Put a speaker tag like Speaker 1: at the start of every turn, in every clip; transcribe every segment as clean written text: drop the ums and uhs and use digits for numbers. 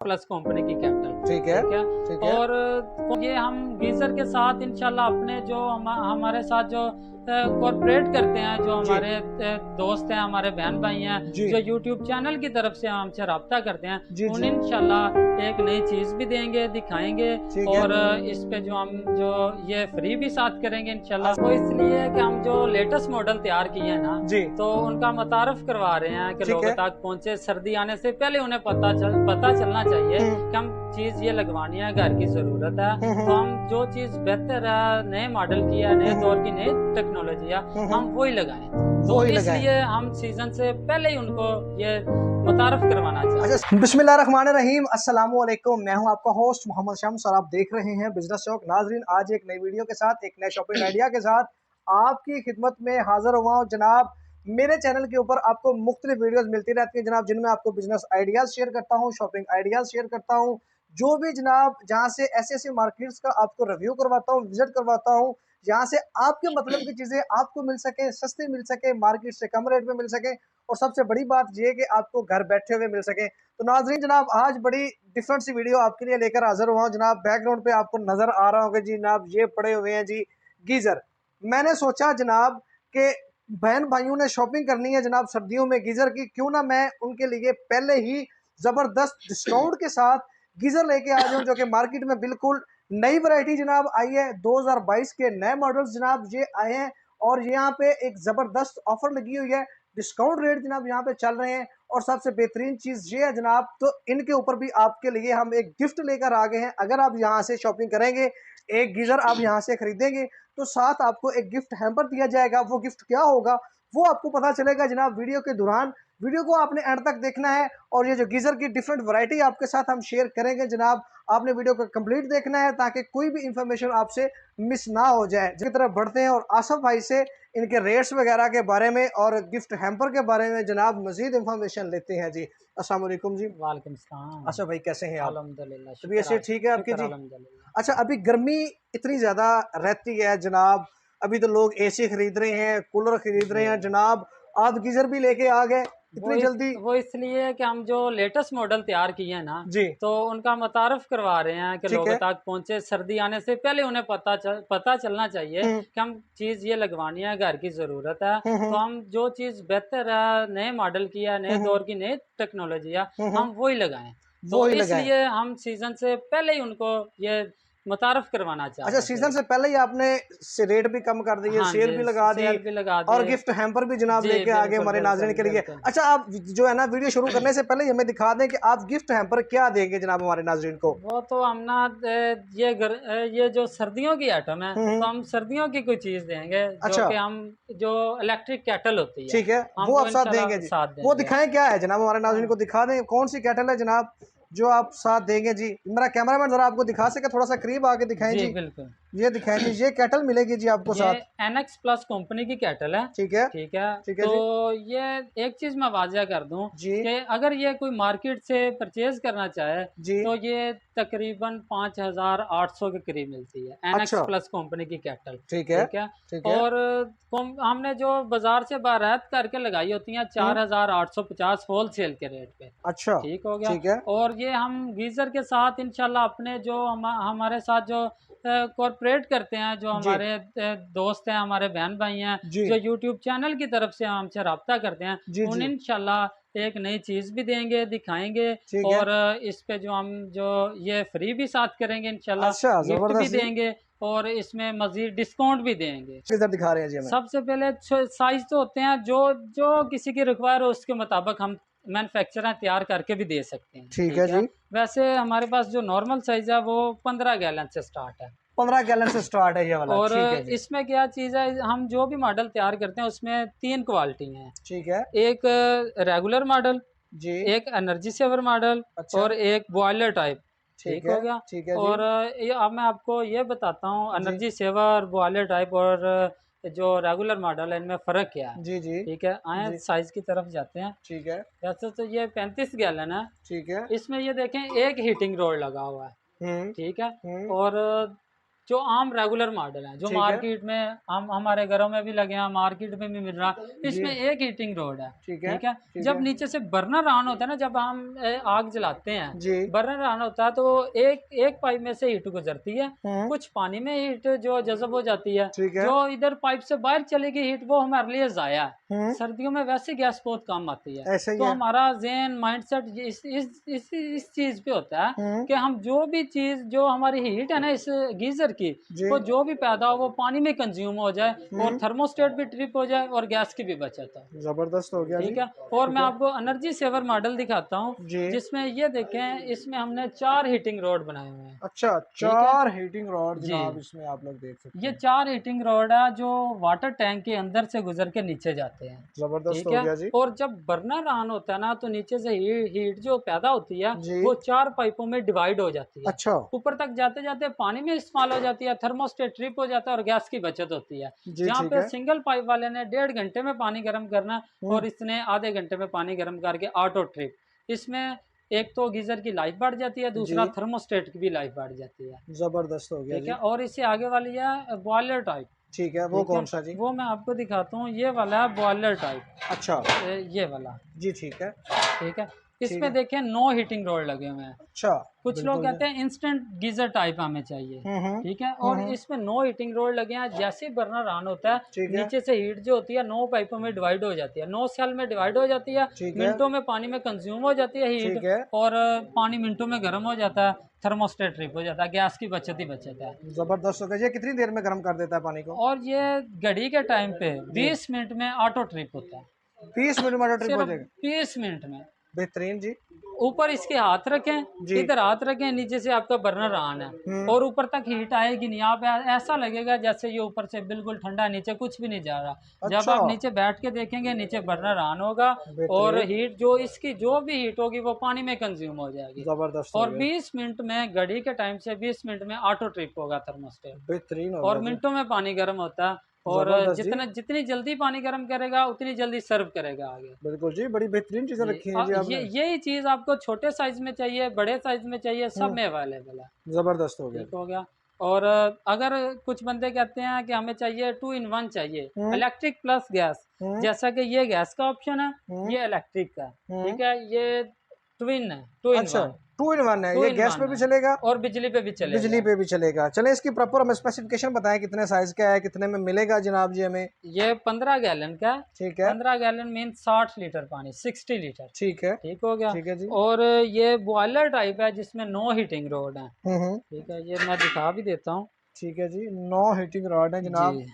Speaker 1: Plus company की capital.
Speaker 2: ठीक है,
Speaker 1: ठीक है।
Speaker 2: ठीक है।
Speaker 1: और ये हम गीजर के साथ इंशाल्लाह अपने जो हमारे साथ जो कॉर्पोरेट करते हैं, जो
Speaker 2: जी,
Speaker 1: हमारे दोस्त हैं, हमारे बहन भाई हैं,
Speaker 2: जी,
Speaker 1: जो यूट्यूब चैनल की तरफ से हमसे रब्ता करते हैं,
Speaker 2: जी,
Speaker 1: उन
Speaker 2: जी।
Speaker 1: इंशाल्लाह एक नई चीज़ भी देंगे, दिखाएंगे।
Speaker 2: ठीक है।
Speaker 1: और इस पे जो हम जो ये फ्री भी साथ करेंगे इंशाल्लाह।
Speaker 2: अच्छा।
Speaker 1: वो इसलिए कि हम जो लेटेस्ट मॉडल तैयार किए हैं ना,
Speaker 2: जी,
Speaker 1: तो उनका मुतारफ करवा रहे हैं कि
Speaker 2: ठीक
Speaker 1: लोगों
Speaker 2: है।
Speaker 1: तक पहुंचे। सर्दी आने से पहले उन्हें पता चलना चाहिए
Speaker 2: हुँ,
Speaker 1: कि हम चीज़ ये लगवानी है, घर की ज़रूरत है।
Speaker 2: हुँ,
Speaker 1: तो
Speaker 2: हुँ,
Speaker 1: हम जो चीज़ बेहतर है, नए मॉडल की है, नए
Speaker 2: हुँ,
Speaker 1: दौर की नई टेक्नोलॉजी है,
Speaker 2: हुँ, हुँ।
Speaker 1: हम वही लगाएं।
Speaker 2: वो
Speaker 1: तो
Speaker 2: ही लगाएँ।
Speaker 1: इसलिए हम सीज़न से पहले ही उनको ये मुतारफ करवाना चाहते हैं।
Speaker 2: अच्छा, बिस्मिल्लाहिर्रहमानिर्रहीम, अस्सलाम वालेकुम। मैं हूं आपका होस्ट मोहम्मद शम्स और आप देख रहे हैं बिजनेस शौक। नाजरीन, आज एक नई वीडियो के साथ, एक नए शॉपिंग आइडिया के साथ आपकी खिदमत में हाजिर हुआ हूं जनाब। मेरे चैनल के ऊपर आपको मुख्तलिफ वीडियोस मिलती रहती हैं जनाब, जिनमें आपको बिजनेस आइडियाज़ शेयर करता हूं, शॉपिंग आइडियाज़ शेयर करता हूं, जो भी जनाब जहां से ऐसे ऐसे मार्केट्स का आपको रिव्यू करवाता हूं, विजिट करवाता हूं, जहां से आपके मतलब की चीज़ें आपको मिल सके, सस्ती मिल सके, मार्केट से कम रेट में मिल सके, और सबसे बड़ी बात ये है कि आपको घर बैठे हुए मिल सके। तो नाज़रीन जनाब, आज बड़ी डिफरेंट सी वीडियो आपके लिए लेकर हाजिर हुआ हूँ जनाब। बैकग्राउंड पे आपको नज़र आ रहा होगा जी जनाब, ये पड़े हुए हैं जी गीज़र। मैंने सोचा जनाब कि बहन भाइयों ने शॉपिंग करनी है जनाब सर्दियों में गीज़र की, क्यों ना मैं उनके लिए पहले ही ज़बरदस्त डिस्काउंट के साथ गीज़र लेके आ जाऊँ, जो कि मार्केट में बिल्कुल नई वैरायटी जनाब आई है। 2022 के नए मॉडल्स जनाब ये आए हैं, और यहाँ पे एक ज़बरदस्त ऑफर लगी हुई है, डिस्काउंट रेट जनाब यहाँ पे चल रहे हैं। और सबसे बेहतरीन चीज़ ये है जनाब, तो इनके ऊपर भी आपके लिए हम एक गिफ्ट लेकर आ गए हैं। अगर आप यहाँ से शॉपिंग करेंगे, एक गीज़र आप यहाँ से खरीदेंगे, तो साथ आपको एक गिफ्ट हैम्पर दिया जाएगा। वो गिफ्ट क्या होगा वो आपको पता चलेगा जनाब वीडियो के दौरान। वीडियो को आपने एंड तक देखना है, और ये जो गीज़र की डिफरेंट वैरायटी आपके साथ हम शेयर करेंगे जनाब, आपने वीडियो को कंप्लीट देखना है ताकि कोई भी इंफॉर्मेशन आपसे मिस ना हो जाए। जिसकी तरफ बढ़ते हैं और आसफ भाई से इनके रेट्स वगैरह के बारे में और गिफ्ट हैम्पर के बारे में जनाब मजीद इंफॉर्मेशन लेते हैं जी। अस्सलाम वालेकुम जी।
Speaker 1: वालेकुम सलाम।
Speaker 2: अच्छा भाई, कैसे हैं आप?
Speaker 1: अल्हम्दुलिल्लाह,
Speaker 2: तबीयत
Speaker 1: शुक्र
Speaker 2: से ठीक है आपकी
Speaker 1: शुक्र
Speaker 2: जी?
Speaker 1: अल्हम्दुलिल्लाह।
Speaker 2: अच्छा, अभी गर्मी इतनी ज़्यादा रहती है जनाब, अभी तो लोग एसी खरीद रहे हैं, कूलर खरीद रहे
Speaker 1: जी।
Speaker 2: हैं जनाब, आप गीज़र भी लेके आ गए
Speaker 1: वो
Speaker 2: इतनी जल्दी?
Speaker 1: वो इसलिए कि हम जो लेटेस्ट मॉडल तैयार किए हैं ना,
Speaker 2: जी,
Speaker 1: तो उनका मुतारफ करवा रहे हैं कि
Speaker 2: ठीक
Speaker 1: लोगों
Speaker 2: है।
Speaker 1: तक पहुंचे। सर्दी आने से पहले उन्हें पता चलना चाहिए
Speaker 2: हुँ,
Speaker 1: कि हम चीज़ ये लगवानी है, घर की ज़रूरत है।
Speaker 2: हुँ,
Speaker 1: तो
Speaker 2: हुँ,
Speaker 1: हम जो चीज़ बेहतर है, नए मॉडल की है,
Speaker 2: हुँ,
Speaker 1: नए
Speaker 2: हुँ,
Speaker 1: दौर की नई टेक्नोलॉजी है,
Speaker 2: हुँ, हुँ,
Speaker 1: हम वही लगाएं।
Speaker 2: वो
Speaker 1: तो
Speaker 2: ही लगाएँ।
Speaker 1: इसलिए हम सीज़न से पहले ही उनको ये मुतारफ करवाना चाह
Speaker 2: अच्छा,
Speaker 1: रहे थे।
Speaker 2: सीज़न से पहले ही आपने से रेट भी कम कर दिए,
Speaker 1: हाँ
Speaker 2: सेल
Speaker 1: जी,
Speaker 2: भी लगा दी,
Speaker 1: सेल भी लगा
Speaker 2: और
Speaker 1: दे।
Speaker 2: गिफ्ट हैम्पर भी जनाब
Speaker 1: जी,
Speaker 2: लेके आ गए
Speaker 1: बिल्कुल
Speaker 2: हमारे नाज़रीन
Speaker 1: बिल्कुल
Speaker 2: के लिए।
Speaker 1: बिल्कुल।
Speaker 2: अच्छा, आप जो है ना वीडियो शुरू करने से पहले ही हमें दिखा दें कि आप गिफ्ट हैम्पर क्या देंगे जनाब हमारे नाज़रीन को?
Speaker 1: वो तो हम ना ये जो सर्दियों की आइटम है,
Speaker 2: हुँ,
Speaker 1: तो
Speaker 2: हुँ।
Speaker 1: हम सर्दियों की कोई चीज़ देंगे, जो
Speaker 2: अच्छा,
Speaker 1: कि हम जो इलेक्ट्रिक केटल होती है,
Speaker 2: ठीक है,
Speaker 1: हम
Speaker 2: वो आप
Speaker 1: वो
Speaker 2: साथ
Speaker 1: इंशाल्लाह
Speaker 2: देंगे जी।
Speaker 1: साथ
Speaker 2: वो
Speaker 1: देंगे।
Speaker 2: दिखाएँ क्या है जनाब, हमारे नाज़रीन
Speaker 1: हाँ।
Speaker 2: को दिखा दें कौन-सी केटल है जनाब, जो आप साथ देंगे जी? मेरा कैमरामैन ज़रा आपको दिखा सके, थोड़ा-सा करीब आके दिखाएँ
Speaker 1: जी,
Speaker 2: जी।
Speaker 1: बिल्कुल।
Speaker 2: ये दिखाएँ जी, ये केटल मिलेगी जी आपको
Speaker 1: ये
Speaker 2: साथ।
Speaker 1: एनएक्स प्लस कंपनी की केटल है।
Speaker 2: ठीक है,
Speaker 1: ठीक है।
Speaker 2: ठीक है
Speaker 1: तो
Speaker 2: जी।
Speaker 1: ये एक चीज़ मैं वाज़िया कर दूँ
Speaker 2: जी,
Speaker 1: कि अगर ये कोई मार्केट से परचेज़ करना चाहे,
Speaker 2: जी।
Speaker 1: तो ये तकरीबन 5,800 के करीब मिलती है, एनएक्स
Speaker 2: अच्छा,
Speaker 1: प्लस कंपनी की केटल।
Speaker 2: ठीक है,
Speaker 1: ठीक है।
Speaker 2: ठीक है।
Speaker 1: और हमने जो बाज़ार से बारात करके लगाई होती हैं
Speaker 2: हुँ,
Speaker 1: 4,850 होलसेल के रेट पे।
Speaker 2: अच्छा,
Speaker 1: ठीक हो गया।
Speaker 2: ठीक है।
Speaker 1: और ये हम गीज़र के साथ इंशाल्लाह अपने जो हमारे साथ जो कॉर्पोरेट करते हैं, जो
Speaker 2: जी,
Speaker 1: हमारे दोस्त हैं, हमारे बहन भाई हैं,
Speaker 2: जी,
Speaker 1: जो यूट्यूब चैनल की तरफ से हमसे रब्ता करते हैं,
Speaker 2: जी,
Speaker 1: उन
Speaker 2: जी।
Speaker 1: इंशाल्लाह एक नई चीज़ भी देंगे, दिखाएंगे।
Speaker 2: ठीक है।
Speaker 1: और इस पे जो हम जो ये फ्री भी साथ करेंगे इंशाल्लाह,
Speaker 2: अच्छा,
Speaker 1: गिफ्ट भी
Speaker 2: ज़बरदस्त जी।
Speaker 1: देंगे, और इसमें मज़ीद डिस्काउंट भी देंगे।
Speaker 2: किधर दिखा रहे हैं जी हमें?
Speaker 1: सबसे पहले साइज़ तो होते हैं जो जो किसी की रिक्वायर हो, उसके मुताबिक हम मैन्युफैक्चरर तैयार करके भी दे सकते हैं।
Speaker 2: ठीक है
Speaker 1: ठीक है।
Speaker 2: जी।
Speaker 1: वैसे हमारे पास जो नॉर्मल साइज़ है वो 15 गैलन से स्टार्ट है।
Speaker 2: 15 गैलन से स्टार्ट है ये वाला,
Speaker 1: और
Speaker 2: ठीक है जी।
Speaker 1: इसमें क्या चीज़ है, हम जो भी मॉडल तैयार करते हैं उसमें 3 क्वालिटी हैं।
Speaker 2: ठीक है।
Speaker 1: एक रेगुलर मॉडल,
Speaker 2: जी,
Speaker 1: एक एनर्जी सेवर मॉडल,
Speaker 2: अच्छा,
Speaker 1: और एक बॉयलर टाइप।
Speaker 2: ठीक
Speaker 1: ठीक
Speaker 2: है,
Speaker 1: हो गया।
Speaker 2: ठीक है जी।
Speaker 1: और ये अब मैं आपको ये बताता हूँ,
Speaker 2: जी,
Speaker 1: एनर्जी सेवर, बॉयलर टाइप और जो रेगुलर मॉडल है, इनमें फ़र्क क्या है।
Speaker 2: जी, जी,
Speaker 1: ठीक है। आए
Speaker 2: जी,
Speaker 1: साइज़ की तरफ जाते हैं।
Speaker 2: ठीक है,
Speaker 1: वैसे तो ये 35 गैलन है।
Speaker 2: ठीक है।
Speaker 1: इसमें ये देखें, एक हीटिंग रोड लगा हुआ है।
Speaker 2: हुँ,
Speaker 1: ठीक है।
Speaker 2: हुँ,
Speaker 1: और जो आम रेगुलर मॉडल है, जो
Speaker 2: ठीक है।
Speaker 1: मार्केट में हम हमारे घरों में भी लगे हैं, मार्केट में भी मिल रहा है। इसमें एक हीटिंग रॉड है,
Speaker 2: ठीक है,
Speaker 1: ठीक है।
Speaker 2: ठीक
Speaker 1: जब
Speaker 2: है।
Speaker 1: नीचे से बर्नर ऑन होता है ना, जब हम आग जलाते हैं,
Speaker 2: जी।
Speaker 1: बर्नर ऑन होता है तो एक एक पाइप में से हीट गुजरती है, कुछ पानी में हीट जो जज़ब हो जाती है,
Speaker 2: ठीक है।
Speaker 1: जो इधर पाइप से बाहर चलेगी हीट, वो हमारे लिए ज़ाया है।
Speaker 2: हम्म।
Speaker 1: सर्दियों में वैसे गैस बहुत काम आती है,
Speaker 2: ऐसे ही
Speaker 1: तो
Speaker 2: है।
Speaker 1: हमारा ज़हन माइंडसेट इस चीज़ पे होता है कि हम जो भी चीज़ जो हमारी हीट है ना इस गीज़र की,
Speaker 2: जी।
Speaker 1: वो जो भी पैदा हो वो पानी में कंज्यूम हो जाए और थर्मोस्टेट भी ट्रिप हो जाए और गैस की भी बचत हो।
Speaker 2: जबरदस्त हो गया जी।
Speaker 1: ठीक है। और
Speaker 2: ठीक
Speaker 1: मैं
Speaker 2: है।
Speaker 1: आपको एनर्जी सेवर मॉडल दिखाता हूँ,
Speaker 2: जी।
Speaker 1: जिसमें ये देखें, इसमें हमने 4 हीटिंग रॉड बनाए हुए हैं।
Speaker 2: अच्छा,
Speaker 1: ठीक है
Speaker 2: 4 हीटिंग रॉड
Speaker 1: जी।
Speaker 2: जनाब इसमें आप लोग देख सकते
Speaker 1: ये
Speaker 2: हैं।
Speaker 1: 4 हीटिंग रॉड है जो वाटर टैंक के अंदर से गुजर के नीचे जाते हैं।
Speaker 2: जबरदस्त
Speaker 1: ठीक
Speaker 2: हो
Speaker 1: है।
Speaker 2: गया जी।
Speaker 1: और जब बर्नर ऑन होता है ना, तो नीचे से हीट जो पैदा होती है
Speaker 2: जी।
Speaker 1: वो 4 पाइपों में डिवाइड हो जाती है।
Speaker 2: अच्छा।
Speaker 1: ऊपर तक जाते जाते पानी में इस्तेमाल हो जाती है, थर्मोस्टेट ट्रिप हो जाता है और गैस की बचत होती है।
Speaker 2: जी
Speaker 1: जहाँ
Speaker 2: ठीक
Speaker 1: पे
Speaker 2: है।
Speaker 1: सिंगल पाइप वाले ने 1.5 घंटे में पानी गर्म करना और इसने आधे घंटे में पानी गर्म करके ऑटो ट्रिप, इसमें एक तो गीजर की लाइफ बढ़ जाती है,
Speaker 2: जी।
Speaker 1: दूसरा थर्मोस्टेट की भी लाइफ बढ़ जाती है।
Speaker 2: जबरदस्त हो गया
Speaker 1: ठीक
Speaker 2: जी।
Speaker 1: है। और इससे आगे वाली है बॉयलर टाइप।
Speaker 2: ठीक है, वो
Speaker 1: ठीक है।
Speaker 2: कौन सा जी?
Speaker 1: वो मैं आपको दिखाता हूँ, ये वाला है बॉयलर टाइप,
Speaker 2: अच्छा।
Speaker 1: ये वाला।
Speaker 2: जी ठीक है।
Speaker 1: ठीक है।
Speaker 2: ठीक है।
Speaker 1: इसमें देखें 9 हीटिंग रॉड लगे हुए हैं।
Speaker 2: अच्छा।
Speaker 1: कुछ लोग
Speaker 2: बिल्कुल जी।
Speaker 1: कहते हैं इंस्टेंट गीजर टाइप हमें चाहिए। ठीक है। और इसमें 9 हीटिंग रॉड लगे हैं। जैसे ही बर्नर ऑन होता है,
Speaker 2: ठीक है।
Speaker 1: नीचे से हीट जो होती है 9 पाइपों में डिवाइड हो जाती है, 9 सेल में डिवाइड हो जाती है,
Speaker 2: ठीक है।
Speaker 1: मिनटों में पानी में कंज्यूम हो जाती है हीट,
Speaker 2: ठीक है।
Speaker 1: और पानी मिनटों में गर्म हो जाता है, थर्मोस्टेट ट्रिप हो जाता है, गैस की बचत ही बचत है।
Speaker 2: जबरदस्त हो गया। ये कितनी देर में गर्म कर देता है पानी को?
Speaker 1: और ये घड़ी के टाइम पे
Speaker 2: जी।
Speaker 1: 20 मिनट में ऑटो ट्रिप होता है,
Speaker 2: 20 मिनट में ऑटो ट्रिप हो
Speaker 1: सिर्फ
Speaker 2: जाएगा?
Speaker 1: 20 मिनट में।
Speaker 2: बेहतरीन जी।
Speaker 1: ऊपर इसके हाथ रखें,
Speaker 2: जी।
Speaker 1: इधर हाथ रखें, नीचे से आपका बर्नर ऑन है और ऊपर तक हीट आएगी नहीं। आप ऐसा लगेगा जैसे ये ऊपर से बिल्कुल ठंडा, नीचे कुछ भी नहीं जा रहा। जब
Speaker 2: अच्छा।
Speaker 1: आप नीचे बैठ के देखेंगे, नीचे बर्नर ऑन होगा और
Speaker 2: बेहतरीन।
Speaker 1: हीट जो इसकी जो भी हीट होगी वो पानी में कंज्यूम हो जाएगी।
Speaker 2: जबरदस्त हो
Speaker 1: और
Speaker 2: गया।
Speaker 1: 20 मिनट में, घड़ी के टाइम से 20 मिनट में ऑटो ट्रिप होगा थर्मोस्टेट,
Speaker 2: बेहतरीन हो
Speaker 1: और
Speaker 2: गया जी।
Speaker 1: मिनटों में पानी गर्म होता है। और
Speaker 2: जबरदस्त जी।
Speaker 1: जितनी जल्दी पानी गर्म करेगा उतनी जल्दी सर्व करेगा आगे।
Speaker 2: बिल्कुल जी, बड़ी बेहतरीन चीजें
Speaker 1: जी।
Speaker 2: रखी हैं जी आपने।
Speaker 1: यही चीज़ आपको छोटे साइज में चाहिए, बड़े साइज में चाहिए, सब में अवेलेबल है।
Speaker 2: जबरदस्त हो गया
Speaker 1: ठीक
Speaker 2: जी।
Speaker 1: हो गया। और अगर कुछ बंदे कहते हैं कि हमें चाहिए 2 इन 1 चाहिए, इलेक्ट्रिक प्लस गैस, जैसा कि ये गैस का ऑप्शन है, ये इलेक्ट्रिक का है। ठीक है। ये ट्विन है, 2 इन
Speaker 2: अच्छा,
Speaker 1: 1,
Speaker 2: 2 इन 1 है।
Speaker 1: 2
Speaker 2: ये
Speaker 1: इन
Speaker 2: गैस
Speaker 1: 1
Speaker 2: पे भी
Speaker 1: है
Speaker 2: चलेगा,
Speaker 1: और बिजली पे भी चलेगा।
Speaker 2: बिजली पे भी चलेगा। चलें इसकी प्रॉपर हमें स्पेसिफिकेशन बताएं, कितने साइज का है, कितने में मिलेगा जनाब जी हमें?
Speaker 1: ये 15 गैलन का है।
Speaker 2: ठीक है।
Speaker 1: 15 गैलन मीन 60 लीटर पानी, 60 लीटर।
Speaker 2: ठीक है।
Speaker 1: ठीक हो गया।
Speaker 2: ठीक है जी।
Speaker 1: और ये बॉयलर टाइप है जिसमें 9 हीटिंग रॉड हैं।
Speaker 2: हम्म।
Speaker 1: ठीक है। ये मैं दिखा भी देता हूँ।
Speaker 2: ठीक है जी, 9 हीटिंग रॉड है
Speaker 1: जी।
Speaker 2: जनाब।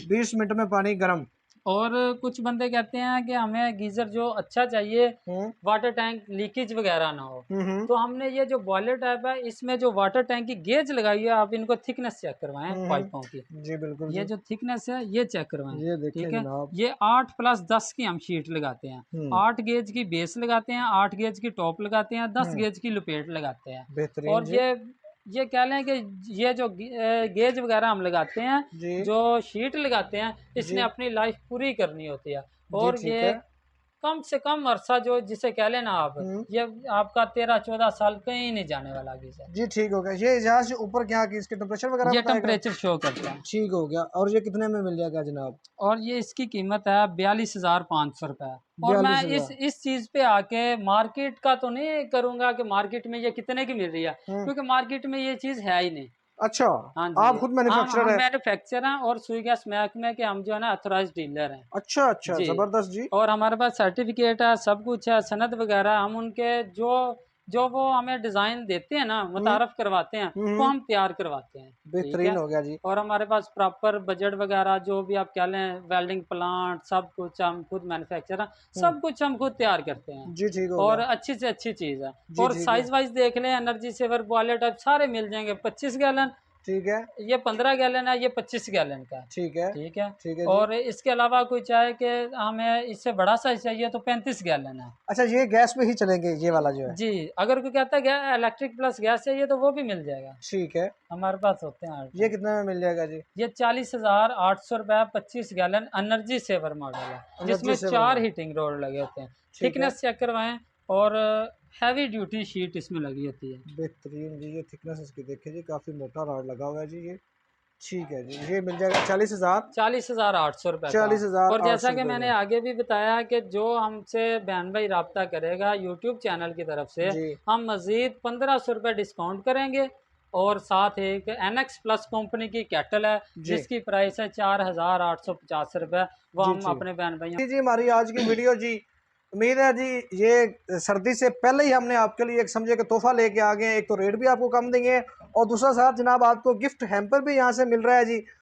Speaker 2: 20 मिनट में पानी गर्म।
Speaker 1: और कुछ बंदे कहते हैं कि हमें गीज़र जो अच्छा चाहिए, वाटर टैंक लीकेज वगैरह ना हो, तो हमने ये जो बॉयलर टाइप है, इसमें जो वाटर टैंक की गेज लगाई है, आप इनको थिकनेस चेक करवाएं पाइपों की।
Speaker 2: जी बिल्कुल
Speaker 1: ये
Speaker 2: जी।
Speaker 1: जो थिकनेस है ये चेक करवाएं।
Speaker 2: ये देखें
Speaker 1: ठीक है।
Speaker 2: जनाब।
Speaker 1: ये 8+10 की हम शीट लगाते हैं, 8 गेज की बेस लगाते हैं, 8 गेज की टॉप लगाते हैं, 10 गेज की लपेट लगाते हैं।
Speaker 2: बेहतरीन
Speaker 1: और
Speaker 2: जी।
Speaker 1: ये कह लें कि ये जो गेज वगैरह हम लगाते हैं,
Speaker 2: जी।
Speaker 1: जो शीट लगाते हैं, इसने
Speaker 2: जी।
Speaker 1: अपनी लाइफ पूरी करनी होती है।
Speaker 2: जी
Speaker 1: और
Speaker 2: ठीक
Speaker 1: ये
Speaker 2: है।
Speaker 1: कम से कम अरसा जो जिसे कह लेना आप, ये आपका 13-14 साल कहीं नहीं जाने वाला गीज़र।
Speaker 2: जी ठीक हो गया। ये जहाज ऊपर क्या की इसके टेम्परेचर वगैरह
Speaker 1: ये
Speaker 2: बताएगा?
Speaker 1: टेम्परेचर शो करता है।
Speaker 2: ठीक हो गया। और ये कितने में मिल जाएगा जनाब?
Speaker 1: और ये इसकी कीमत है 42,500 रुपये। और मैं
Speaker 2: 42,000।
Speaker 1: इस चीज़ पे आके मार्केट का तो नहीं करूँगा कि मार्केट में ये कितने की मिल रही है, क्योंकि मार्केट में ये चीज़ है ही नहीं।
Speaker 2: अच्छा।
Speaker 1: हाँ जी।
Speaker 2: आप खुद मैन्युफैक्चरर
Speaker 1: हम
Speaker 2: है?
Speaker 1: मैन्युफैक्चर हैं और सुई गैस महकमे के हम जो है ना अथोराइज डीलर हैं।
Speaker 2: अच्छा अच्छा,
Speaker 1: जी।
Speaker 2: जबरदस्त जी।
Speaker 1: और हमारे पास सर्टिफिकेट है, सब कुछ है, सनद वगैरह। हम उनके जो जो वो हमें डिज़ाइन देते हैं ना, मुतारफ़ करवाते हैं, वो हम तैयार करवाते हैं। ठीक
Speaker 2: बेहतरीन
Speaker 1: है।
Speaker 2: हो गया जी।
Speaker 1: और हमारे पास प्रॉपर बजट वगैरह जो भी आप कह लें, वेल्डिंग प्लांट, सब कुछ हम खुद मैन्युफैक्चर हैं, सब कुछ हम खुद तैयार करते हैं।
Speaker 2: जी ठीक हो
Speaker 1: और
Speaker 2: गया।
Speaker 1: अच्छी से अच्छी चीज़ है।
Speaker 2: जी
Speaker 1: और
Speaker 2: ठीक है।
Speaker 1: साइज़ वाइज देख लें, एनर्जी सेवर बॉयलर टाइप सारे मिल जाएंगे। 25 गैलन,
Speaker 2: ठीक है।
Speaker 1: ये 15 गैलन है, ये 25 गैलन का है।
Speaker 2: ठीक है।
Speaker 1: ठीक है।
Speaker 2: ठीक है जी।
Speaker 1: और इसके अलावा कोई चाहे कि हमें इससे बड़ा साइज चाहिए तो 35 गैलन है।
Speaker 2: अच्छा, ये गैस पे ही चलेंगे ये वाला जो है?
Speaker 1: जी। अगर कोई कहता है इलेक्ट्रिक प्लस गैस चाहिए तो वो भी मिल जाएगा,
Speaker 2: ठीक है।
Speaker 1: हमारे पास होते हैं।
Speaker 2: ये कितने में मिल जाएगा जी?
Speaker 1: ये 40,800 रुपये, 25 गैलन एनर्जी सेवर मॉडल है, जिसमें
Speaker 2: energy saver
Speaker 1: 4
Speaker 2: model.
Speaker 1: Heating rod लगे होते हैं।
Speaker 2: ठीक है।
Speaker 1: थिकनेस चेक करवाएं। और हैवी ड्यूटी शीट इसमें लगी होती है।
Speaker 2: बेहतरीन जी। ये थिकनेस इसकी देखिए जी, काफ़ी मोटा रॉड लगा हुआ है जी ये। ठीक है जी, ये मिल जाएगा 40,000
Speaker 1: 40,800 रुपये
Speaker 2: 40,800
Speaker 1: और जैसा कि
Speaker 2: रुपये
Speaker 1: मैंने
Speaker 2: में।
Speaker 1: आगे भी बताया कि जो हमसे बहन भाई रब्ता करेगा यूट्यूब चैनल की तरफ से,
Speaker 2: जी
Speaker 1: हम मज़ीद 1500 रुपये डिस्काउंट करेंगे। और साथ एक NX प्लस कंपनी की केटल है
Speaker 2: जी
Speaker 1: जिसकी प्राइस है 4,850 रुपये, वो
Speaker 2: जी
Speaker 1: हम
Speaker 2: जी
Speaker 1: अपने बहन भाइयों।
Speaker 2: जी जी हमारी आज की वीडियो जी, उम्मीद है जी ये सर्दी से पहले ही हमने आपके लिए एक समझे कि तोहफा लेके आ गए हैं। एक तो रेट भी आपको कम देंगे और दूसरा साथ जनाब आपको गिफ्ट हैम्पर भी यहाँ से मिल रहा है जी।